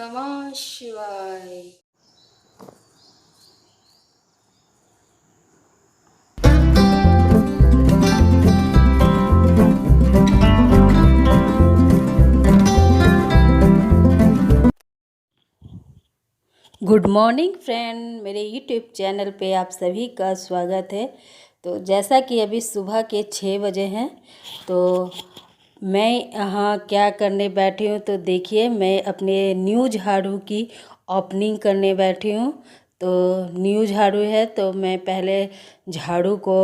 नमः शिवाय। Good morning friend, मेरे यूट्यूब चैनल पे आप सभी का स्वागत है। तो जैसा कि अभी सुबह के 6 बजे हैं, तो मैं यहाँ क्या करने बैठी हूँ, तो देखिए मैं अपने न्यू झाड़ू की ओपनिंग करने बैठी हूँ। तो न्यू झाड़ू है तो मैं पहले झाड़ू को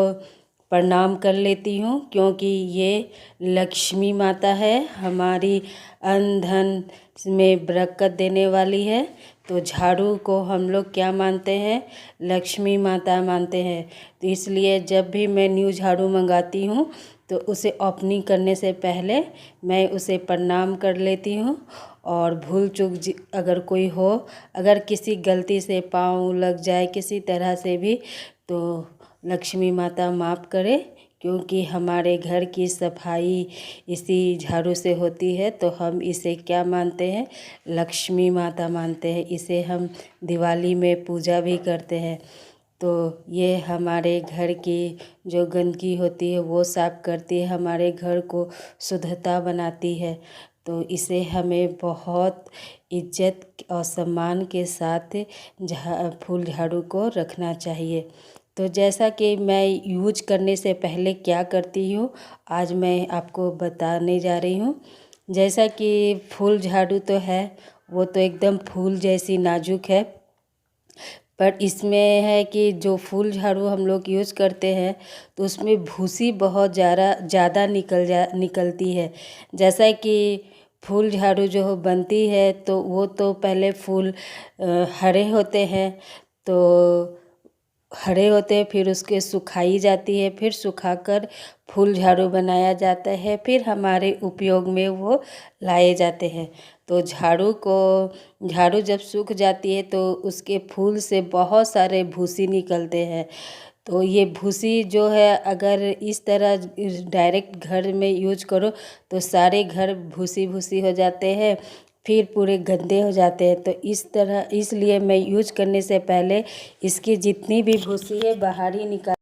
प्रणाम कर लेती हूँ, क्योंकि ये लक्ष्मी माता है, हमारी अन्न धन में बरकत देने वाली है। तो झाड़ू को हम लोग क्या मानते हैं, लक्ष्मी माता मानते हैं। तो इसलिए जब भी मैं न्यू झाड़ू मंगाती हूँ तो उसे ओपनिंग करने से पहले मैं उसे प्रणाम कर लेती हूँ। और भूल चूक अगर कोई हो, अगर किसी गलती से पाँव लग जाए किसी तरह से भी, तो लक्ष्मी माता माफ़ करे, क्योंकि हमारे घर की सफाई इसी झाड़ू से होती है। तो हम इसे क्या मानते हैं, लक्ष्मी माता मानते हैं। इसे हम दिवाली में पूजा भी करते हैं। तो ये हमारे घर की जो गंदगी होती है वो साफ़ करती है, हमारे घर को शुद्धता बनाती है। तो इसे हमें बहुत इज्जत और सम्मान के साथ फूल झाड़ू को रखना चाहिए। तो जैसा कि मैं यूज करने से पहले क्या करती हूँ, आज मैं आपको बताने जा रही हूँ। जैसा कि फूल झाड़ू तो है, वो तो एकदम फूल जैसी नाजुक है, पर इसमें है कि जो फूल झाड़ू हम लोग यूज़ करते हैं तो उसमें भूसी बहुत ज़्यादा निकलती है। जैसा कि फूल झाड़ू जो बनती है तो वो तो पहले फूल हरे होते हैं, तो हरे होते हैं, फिर उसके सुखाई जाती है, फिर सुखाकर फूल झाड़ू बनाया जाता है, फिर हमारे उपयोग में वो लाए जाते हैं। तो झाड़ू जब सूख जाती है तो उसके फूल से बहुत सारे भूसी निकलते हैं। तो ये भूसी जो है, अगर इस तरह डायरेक्ट घर में यूज करो तो सारे घर भूसी भूसी हो जाते हैं, फिर पूरे गंदे हो जाते हैं। तो इसलिए मैं यूज करने से पहले इसकी जितनी भी भूसी है बाहर ही निकाल,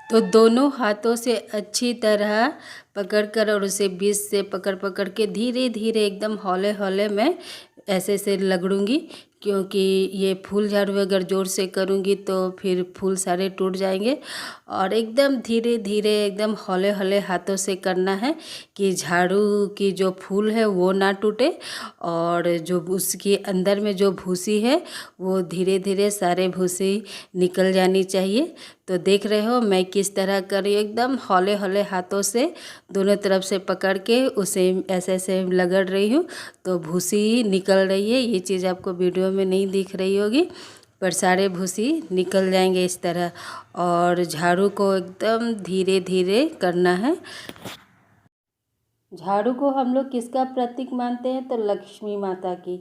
तो दोनों हाथों से अच्छी तरह पकड़कर और उसे बीच से पकड़ पकड़ के धीरे धीरे एकदम हौले हौले मैं ऐसे से रगड़ूंगी, क्योंकि ये फूल झाड़ू अगर ज़ोर से करूँगी तो फिर फूल सारे टूट जाएंगे। और एकदम धीरे धीरे एकदम हौले हौले हाथों से करना है कि झाड़ू की जो फूल है वो ना टूटे, और जो उसके अंदर में जो भूसी है वो धीरे धीरे सारे भूसी निकल जानी चाहिए। तो देख रहे हो मैं किस तरह कर रही हूँ, एकदम हौले हौले हाथों से दोनों तरफ से पकड़ के उसे ऐसे ऐसे रगड़ रही हूँ, तो भूसी निकल रही है। ये चीज़ आपको वीडियो में नहीं दिख रही होगी, पर सारे भूसी निकल जाएंगे इस तरह। और झाड़ू को एकदम धीरे धीरे करना है। झाड़ू को हम लोग किसका प्रतीक मानते हैं, तो लक्ष्मी माता की।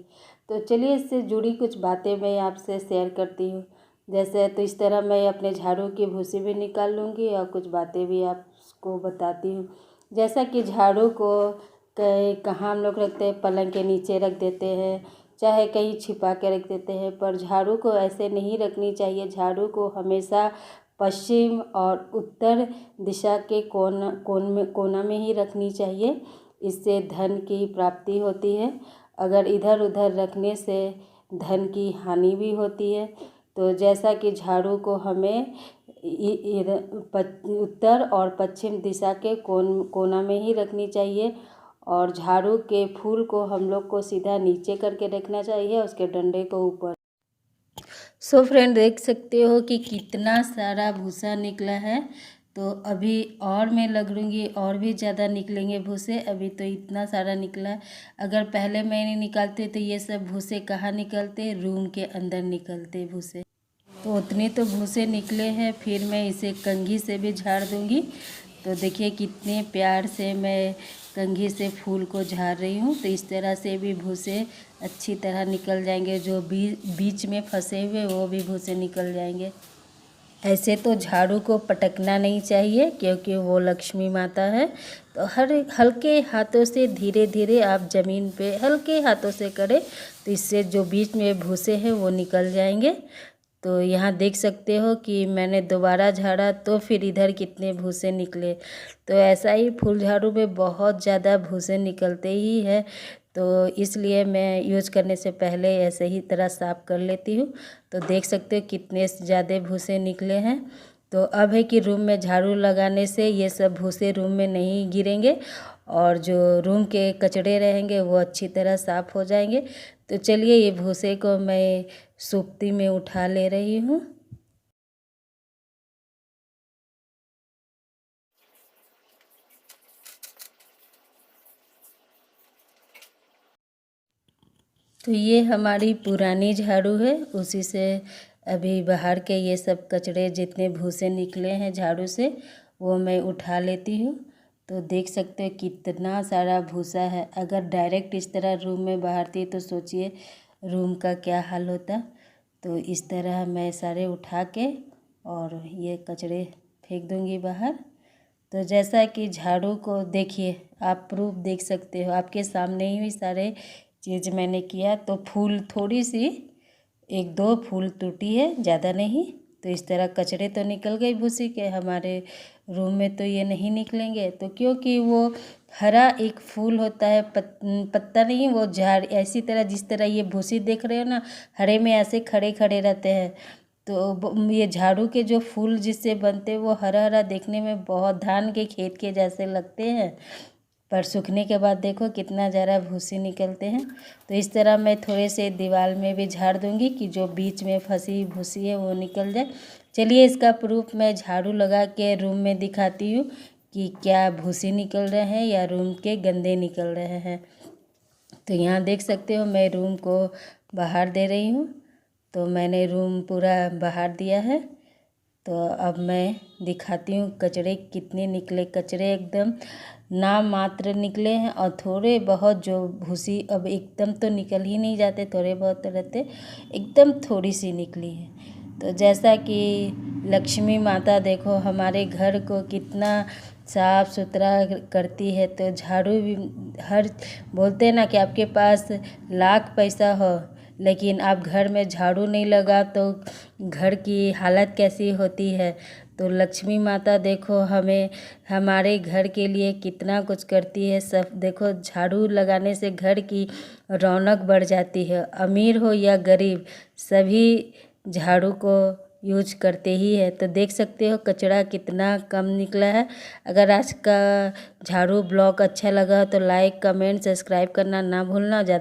तो चलिए इससे जुड़ी कुछ बातें मैं आपसे शेयर करती हूँ। जैसे तो इस तरह मैं अपने झाड़ू की भूसी भी निकाल लूँगी और कुछ बातें भी आपको बताती हूँ। जैसा कि झाड़ू को कहाँ हम लोग रखते हैं, पलंग के नीचे रख देते हैं, चाहे कहीं छिपा के रख देते हैं, पर झाड़ू को ऐसे नहीं रखनी चाहिए। झाड़ू को हमेशा पश्चिम और उत्तर दिशा के कोना में ही रखनी चाहिए। इससे धन की प्राप्ति होती है। अगर इधर उधर रखने से धन की हानि भी होती है। तो जैसा कि झाड़ू को हमें उत्तर और पश्चिम दिशा के कोना में ही रखनी चाहिए। और झाड़ू के फूल को हम लोग को सीधा नीचे करके रखना चाहिए, उसके डंडे को ऊपर। सो फ्रेंड, देख सकते हो कि कितना सारा भूसा निकला है। तो अभी और मैं रगड़ूंगी और भी ज़्यादा निकलेंगे भूसे। अभी तो इतना सारा निकला है, अगर पहले मैंने निकालते तो ये सब भूसे कहाँ निकलते, रूम के अंदर निकलते भूसे। तो उतने तो भूसे निकले हैं, फिर मैं इसे कंघी से भी झाड़ दूंगी। तो देखिए कितने प्यार से मैं कंघी से फूल को झाड़ रही हूँ। तो इस तरह से भी भूसे अच्छी तरह निकल जाएंगे, जो बीच में फंसे हुए वो भी भूसे निकल जाएंगे। ऐसे तो झाड़ू को पटकना नहीं चाहिए क्योंकि वो लक्ष्मी माता है। तो हल्के हाथों से धीरे धीरे आप ज़मीन पे हल्के हाथों से करें तो इससे जो बीच में भूसे हैं वो निकल जाएंगे। तो यहाँ देख सकते हो कि मैंने दोबारा झाड़ा तो फिर इधर कितने भूसे निकले। तो ऐसा ही फूल झाड़ू में बहुत ज़्यादा भूसे निकलते ही है, तो इसलिए मैं यूज करने से पहले ऐसे ही तरह साफ़ कर लेती हूँ। तो देख सकते हो कितने ज़्यादा भूसे निकले हैं। तो अब है कि रूम में झाड़ू लगाने से ये सब भूसे रूम में नहीं गिरेंगे और जो रूम के कचड़े रहेंगे वो अच्छी तरह साफ़ हो जाएंगे। तो चलिए ये भूसे को मैं सुप्ती में उठा ले रही हूँ। तो ये हमारी पुरानी झाड़ू है, उसी से अभी बाहर के ये सब कचड़े जितने भूसे निकले हैं झाड़ू से वो मैं उठा लेती हूँ। तो देख सकते हो कितना सारा भूसा है। अगर डायरेक्ट इस तरह रूम में बहारती तो सोचिए रूम का क्या हाल होता। तो इस तरह मैं सारे उठा के और ये कचड़े फेंक दूँगी बाहर। तो जैसा कि झाड़ू को देखिए, आप प्रूफ देख सकते हो, आपके सामने ही सारे चीज़ मैंने किया। तो फूल थोड़ी सी 1-2 फूल टूटी है, ज़्यादा नहीं। तो इस तरह कचड़े तो निकल गए भूसी के, हमारे रूम में तो ये नहीं निकलेंगे। तो क्योंकि वो हरा एक फूल होता है, पत्ता नहीं, वो झाड़ ऐसी तरह जिस तरह ये भूसी देख रहे हो ना, हरे में ऐसे खड़े खड़े रहते हैं। तो ये झाड़ू के जो फूल जिससे बनते हैं वो हरा हरा देखने में बहुत धान के खेत के जैसे लगते हैं, पर सूखने के बाद देखो कितना ज़रा भूसी निकलते हैं। तो इस तरह मैं थोड़े से दीवार में भी झाड़ दूंगी कि जो बीच में फंसी भूसी है वो निकल जाए। चलिए इसका प्रूफ मैं झाड़ू लगा के रूम में दिखाती हूँ कि क्या भूसी निकल रहे हैं या रूम के गंदे निकल रहे हैं। तो यहाँ देख सकते हो मैं रूम को बाहर दे रही हूँ। तो मैंने रूम पूरा बाहर दिया है। तो अब मैं दिखाती हूँ कचड़े कितने निकले। कचड़े एकदम नाम मात्र निकले हैं और थोड़े बहुत जो भूसी अब एकदम तो निकल ही नहीं जाते, थोड़े बहुत रहते, एकदम थोड़ी सी निकली है। तो जैसा कि लक्ष्मी माता देखो हमारे घर को कितना साफ़ सुथरा करती है। तो झाड़ू भी हर बोलते हैं ना कि आपके पास लाख पैसा हो लेकिन आप घर में झाड़ू नहीं लगा तो घर की हालत कैसी होती है। तो लक्ष्मी माता देखो हमें हमारे घर के लिए कितना कुछ करती है। सब देखो झाड़ू लगाने से घर की रौनक बढ़ जाती है। अमीर हो या गरीब सभी झाड़ू को यूज करते ही है। तो देख सकते हो कचरा कितना कम निकला है। अगर आज का झाड़ू ब्लॉग अच्छा लगा तो लाइक कमेंट सब्सक्राइब करना ना भूलना। ज़्यादा